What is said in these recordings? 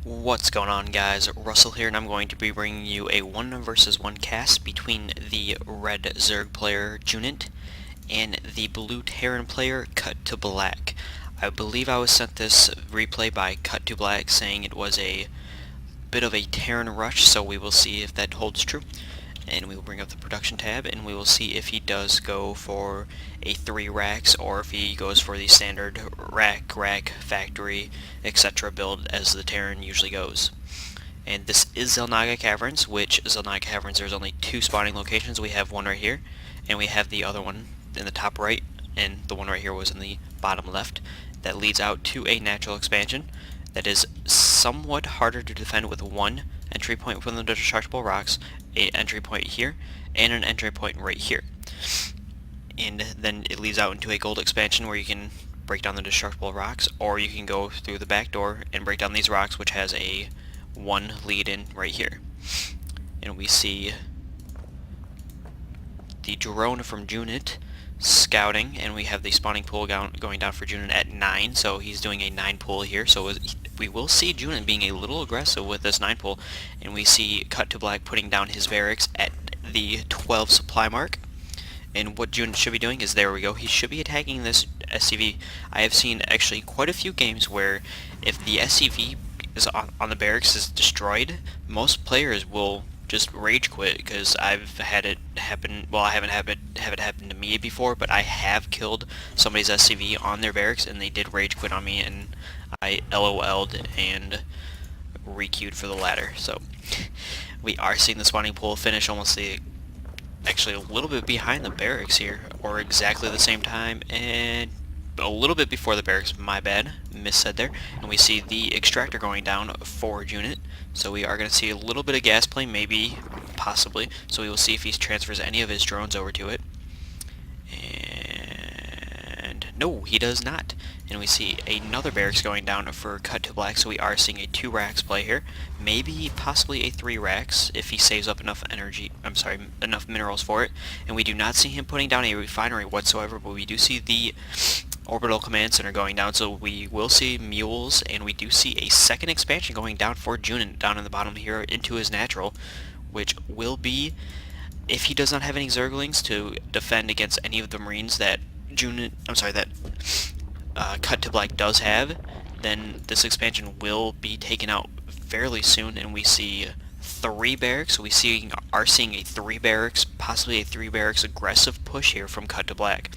What's going on, guys? Russell here, and I'm going to be bringing you a 1 versus 1 cast between the red Zerg player Junit and the blue Terran player CutToBlack. I believe I was sent this replay by CutToBlack saying it was a bit of a Terran rush, so we will see if that holds true. And we will bring up the production tab, and we will see if he does go for a 3 racks or if he goes for the standard rack, factory, etc. build as the Terran usually goes. And this is Xel'Naga Caverns, which Xel'Naga Caverns, there's only 2 spawning locations. We have one right here, and we have the other one in the top right, and the one right here was in the bottom left. That leads out to a natural expansion that is somewhat harder to defend with one entry point from the destructible rocks, an entry point here, and an entry point right here. And then it leads out into a gold expansion where you can break down the destructible rocks, or you can go through the back door and break down these rocks, which has a one lead in right here. And we see the drone from Junit scouting, and we have the spawning pool going down for Junit at 9, so he's doing a 9 pool here, so we will see Junit being a little aggressive with this 9 pool, and we see CutToBlack putting down his barracks at the 12 supply mark. And what Junit should be doing is, there we go, he should be attacking this SCV. I have seen actually quite a few games where if the SCV is on the barracks is destroyed, most players will just rage quit, because I've had it happen. Well, I haven't have it happen to me before, but I have killed somebody's SCV on their barracks, and they did rage quit on me, and I LOL'd and requeued for the ladder. So we are seeing the spawning pool finish almost actually a little bit behind the barracks here, or exactly the same time, and a little bit before the barracks, my bad, missaid there. And we see the extractor going down for Junit, so we are going to see a little bit of gas play, maybe, possibly, so we will see if he transfers any of his drones over to it. And no, he does not. And we see another barracks going down for CutToBlack, so we are seeing a 2 racks play here, maybe possibly a 3 racks if he saves up enough enough minerals for it. And we do not see him putting down a refinery whatsoever, but we do see the orbital command center going down, so we will see mules, and we do see a second expansion going down for Junit down in the bottom here into his natural, which will be, if he does not have any Zerglings to defend against any of the Marines that CutToBlack does have, then this expansion will be taken out fairly soon. And we see 3 barracks, so we are seeing a 3 barracks, possibly a 3 barracks aggressive push here from CutToBlack.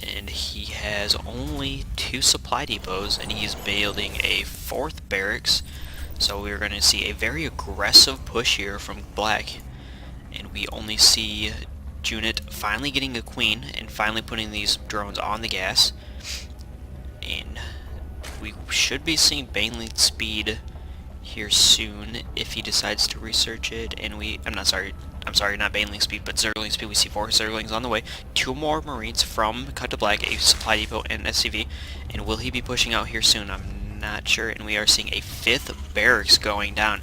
And he has only 2 supply depots, and he's building a 4th barracks, so we're going to see a very aggressive push here from Black. And we only see Junit finally getting a queen and finally putting these drones on the gas, and we should be seeing Baneling speed here soon if he decides to research it. And not Baneling speed, but Zergling speed. We see 4 Zerglings on the way, 2 more Marines from CutToBlack, a supply depot and SCV, and will he be pushing out here soon? I'm not sure. And we are seeing a 5th barracks going down.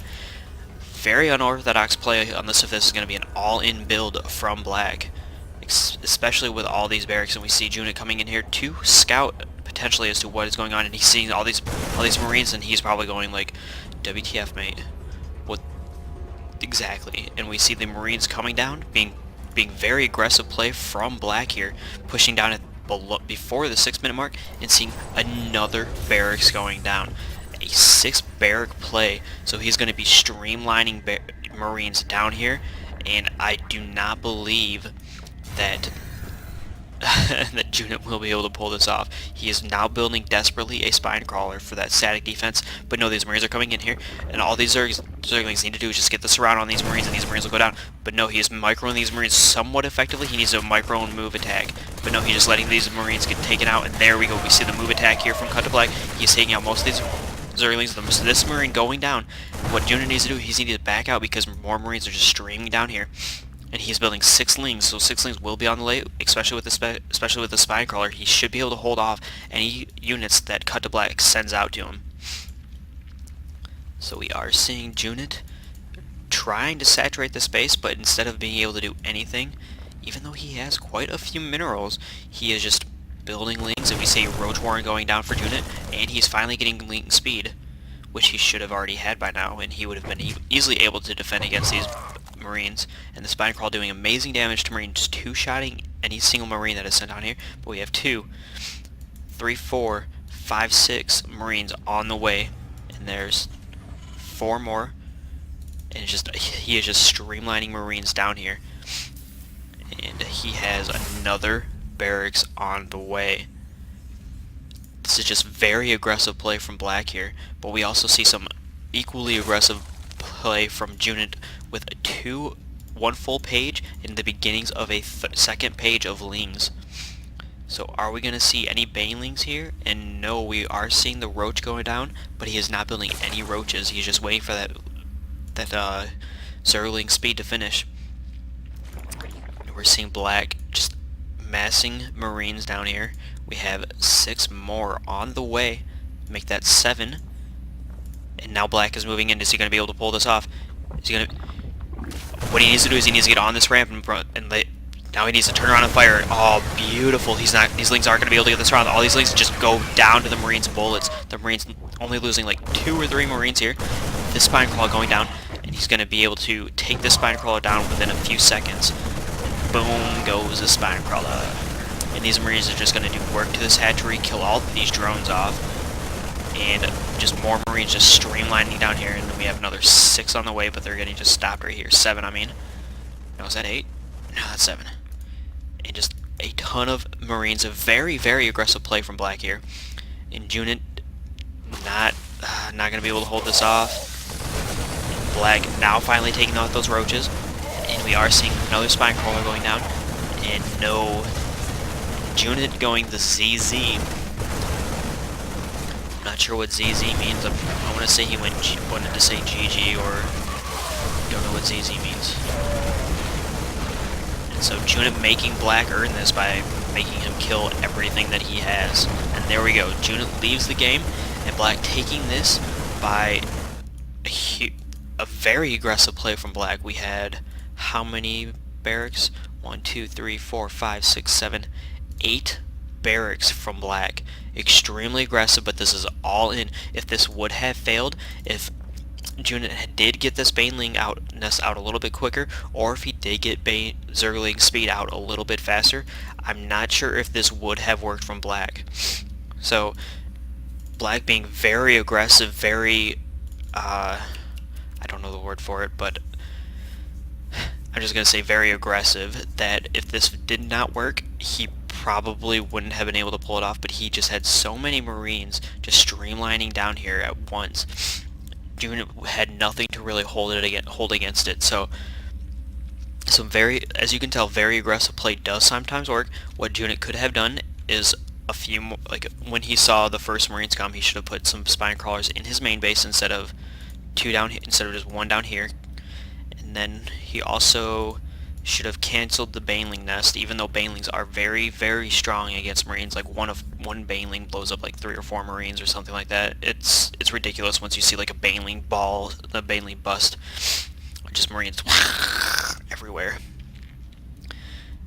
Very unorthodox play on this if this is going to be an all-in build from Black, especially with all these barracks. And we see Junit coming in here to scout potentially as to what is going on, and he's seeing all these Marines, and he's probably going like, WTF, mate, what exactly? And we see the Marines coming down, being very aggressive play from Black here, pushing down at before the 6-minute mark, and seeing another barracks going down. A 6 barrack play, so he's going to be streamlining Marines down here, and I do not believe that that Junit will be able to pull this off. He is now building desperately a spine crawler for that static defense, but no, these Marines are coming in here, and all these Zerglings need to do is just get the surround on these Marines, and these Marines will go down. But no, he is microing these Marines somewhat effectively. He needs a micro and move attack, but no, he's just letting these Marines get taken out, and there we go. We see the move attack here from CutToBlack. He's taking out most of these Zerglings. This Marine going down. What Junit needs to do, he's needed to back out because more Marines are just streaming down here. And he's building 6 lings, so 6 lings will be on the way, especially with the spine crawler. He should be able to hold off any units that CutToBlack sends out to him. So we are seeing Junit trying to saturate the space, but instead of being able to do anything, even though he has quite a few minerals, he is just building lings. And we see Roach Warren going down for Junit, and he's finally getting ling speed. which he should have already had by now, and he would have been easily able to defend against these Marines. And the Spine Crawl doing amazing damage to Marines, two-shotting any single Marine that is sent down here. But we have 2, 3, 4, 5, 6 Marines on the way, and there's 4 more. And it's just, he is just streamlining Marines down here. And he has another barracks on the way. This is just very aggressive play from Black here, but we also see some equally aggressive play from Junit with one full page in the beginnings of a second page of lings. So are we going to see any banelings here? And no, we are seeing the roach going down, but he is not building any roaches. He's just waiting for that Zergling speed to finish. And we're seeing Black just massing Marines down here. We have 6 more on the way. Make that 7. And now Black is moving in. Is he going to be able to pull this off? Is he going to... What he needs to do is he needs to get on this ramp and now he needs to turn around and fire. Oh, beautiful. These lings aren't going to be able to get this round. All these lings just go down to the Marines' bullets. The Marines only losing like 2 or 3 Marines here. This Spine Crawler going down, and he's going to be able to take this Spine Crawler down within a few seconds. Boom goes the Spine Crawler. And these Marines are just going to do work to this hatchery, kill all of these drones off. And just more Marines just streamlining down here, and then we have another 6 on the way, but they're getting just stopped right here. 7, I mean. No, is that 8? No, that's 7. And just a ton of Marines. A very, very aggressive play from Black here. And Junit not going to be able to hold this off. Black now finally taking out those roaches. And we are seeing another Spine Crawler going down. And no, Junit going the ZZ. Not sure what ZZ means. I want to say he wanted to say GG, or don't know what ZZ means. And so Junit making Black earn this by making him kill everything that he has. And there we go. Junit leaves the game, and Black taking this by a very aggressive play from Black. We had how many barracks? 1, 2, 3, 4, 5, 6, 7, 8 barracks from Black. Extremely aggressive, but this is all in. If this would have failed, if Junit did get this Baneling nest out a little bit quicker, or if he did get Zergling speed out a little bit faster, I'm not sure if this would have worked from Black. So Black being very aggressive, very I don't know the word for it, but I'm just going to say very aggressive, that if this did not work, he probably wouldn't have been able to pull it off, but he just had so many Marines just streamlining down here at once. Junit had nothing to really hold against it. So some very, as you can tell, very aggressive play does sometimes work. What Junit could have done is a few more, like when he saw the first Marines come, he should have put some Spine Crawlers in his main base instead of 2 down here, instead of just 1 down here. And then he also should have canceled the Baneling nest, even though Banelings are very, very strong against Marines. Like one Baneling blows up like 3 or 4 Marines or something like that. It's ridiculous once you see like a Baneling ball, the Baneling bust, just Marines everywhere.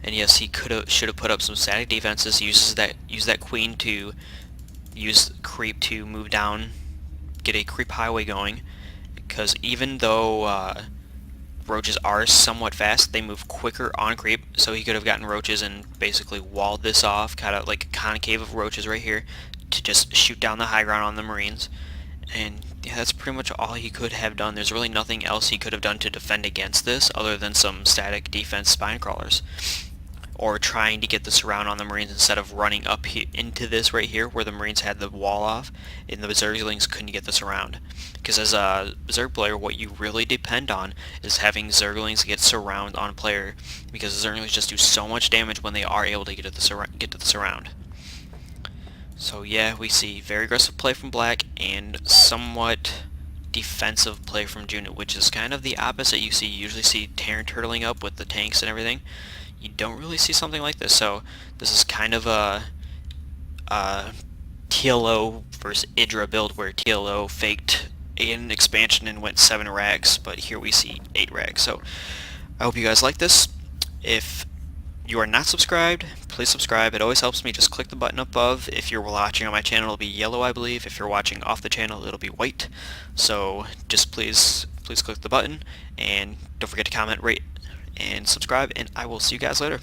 And yes, he should have put up some static defenses. Use that Queen to use creep to move down, get a creep highway going, because even though roaches are somewhat fast, they move quicker on creep, so he could have gotten roaches and basically walled this off, kind of like a concave of roaches right here, to just shoot down the high ground on the Marines. And yeah, that's pretty much all he could have done. There's really nothing else he could have done to defend against this other than some static defense Spine Crawlers, or trying to get the surround on the Marines instead of running up into this right here where the Marines had the wall off and the Zerglings couldn't get the surround. Because as a Zerg player, what you really depend on is having Zerglings get surround on a player, because Zerglings just do so much damage when they are able to get to the surround. So yeah, we see very aggressive play from Black and somewhat defensive play from Junit, which is kind of the opposite. You usually see Terran turtling up with the tanks and everything. You don't really see something like this, so this is kind of a TLO versus Idra build, where TLO faked an expansion and went 7 racks, but here we see 8 racks. So I hope you guys like this. If you are not subscribed, please subscribe. It always helps me. Just click the button above. If you're watching on my channel, it'll be yellow, I believe. If you're watching off the channel, it'll be white. So just please click the button, and don't forget to comment, rate, and subscribe, and I will see you guys later.